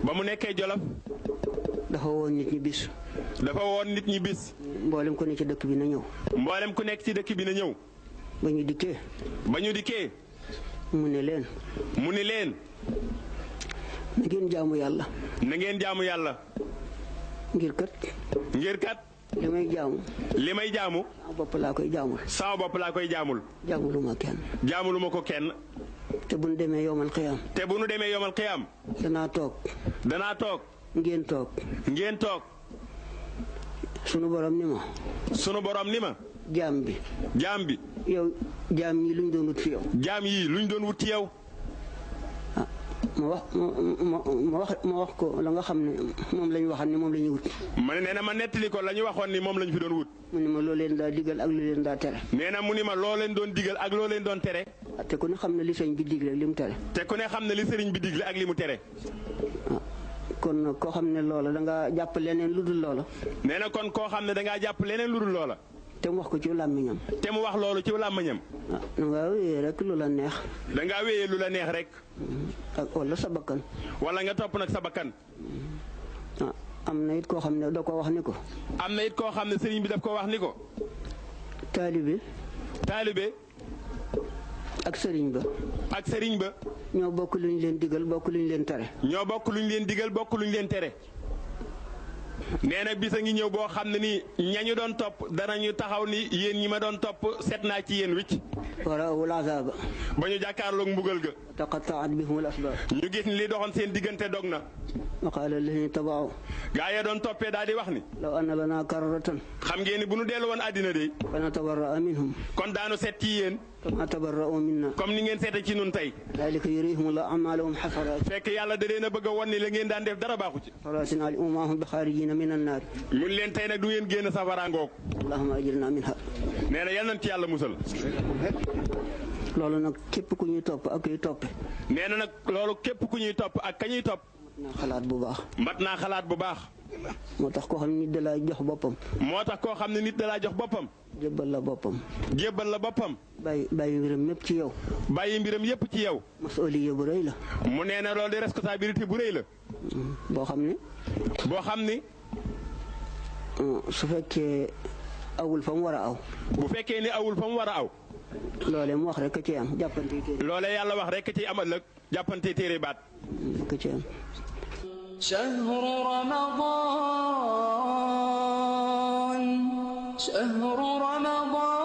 ba mu nekkee Jolof. dafa woon nit ñi bis. dafa woon nit ñi bis. mboolem ku nekk ci dëkk bi na ñëw. mboolem ku nekk ci dëkk bi na ñëw. ba ñu dikkee. ba ñu dikkee. mu ne leen. mu ni leen. na ngeen jaamu yàlla. na ngeen jaamu yàlla. ngir kat. ngir kat. li may jaamu. li may jaamu. sama bopp laa koy jaamul. sama bopp laa koy jaamul. jaamuluma kenn. jaamuluma ko kenn. te bu nu demee yomal xiyaam. te bu nu demee yomal xiyaam. danaa toog. danaa toog. ngeen toog. ngeen toog. sunu borom ni ma. sunu borom ni ma. jaam bi. jaam bi. yow jaam ñi luñ doon wut fi yow. jaam yii luñ doon wut ci yow. ah ma wax ko la nga xam ne moom la ñu waxoon ni moom la ñuy wut. ma ne nee na ma nettali ko la ñu waxoon ni moom lañ fi doon wut. mu ni ma loo leen daa digal ak lu leen daa tere. nee na mu ni ma loo leen doon digal ak loo leen doon tere. te ku ne xam ne li sëñ bi digle ak li mu tere. te ku ne xam ne li sëriñ bi digle ak li mu tere. kon nag koo xam ne loola da ngaa jàpp leneen lu dul loola. nee na kon koo xam ne da ngaa jàpp leneen lu dul loola. te mu wax ko ci làmmiñam. te mu wax loolu ci làmmiñam. da ngaa wéyee rek lu la neex. da ngaa wéyee lu la neex rek. ak wala sa bakkan. wala nga topp nag sa bakkan. am na it koo xam ne da ko wax ni ko. am na it koo xam ne sëriñ bi daf ko wax ni ko. taalibe. taalibe. ak sëriñ ba. ak sëriñ ba. ñoo bokk lu ñu leen digal bokk lu ñu leen tere. ñoo bokk lu ñu leen digal bokk lu ñu leen tere. nee na bis a ngi ñëw boo xam ne nii ñañu doon topp danañu taxaw ni yéen ñi ma doon topp seet naa ci yéen wicc. waraawul azaaba. ba ñu jàkkaarloog mbugal ga. taqattaat bihumul asbaab. ñu gis ni li doxoon seen diggante dog na. wa qaala allaziina taba'u. gaa ya doon toppee daal di wax ni. law anna lanaa karratan. xam ngeen ni bu nu dellu woon àddina de. fa natabarra'a minhum. kon daanu seet ci yéen. kamaa tabarra'u minnaa. comme ni ngeen seete ci nun tey. zaalika yuriihimullaahu a'maalahum hasaraat. fekk yàlla da leen a bëgg a won ni la ngeen daan def dara baaxu ci. hasaraatin alayhim wa maa hum bi xaarijiina mina naar. mun leen tey nag du ngeen génn safara ngoog. allahumma ajirnaa minhaa. nee na yal nañ ci yàlla musal. loolu nag képp ku ñuy topp ak kuy toppe. nee na nag loolu képp ku ñuy topp ak ka ñuy topp. naa xalaat bu baax. mat naa xalaat bu baax. moo tax koo xam ne nit da laa jox boppam. moo tax koo xam ne nit da laa jox boppam. jébbal la boppam. jébbal la boppam. bàyyi mbiram yépp ci yow. bàyyi mbiram yépp ci yow. masuuliya bu rëy la. mu nee na loolu de responsabilité bu rëy la. boo xam ne. boo xam ni. su fekkee awul fa mu war a aw. bu fekkee ni awul fa mu war a aw. loolee mu wax rek a ci am jàppante téere. loolee yàlla wax rek ci am ëllëg jàppante téere baat. ka ci am. شهر رمضان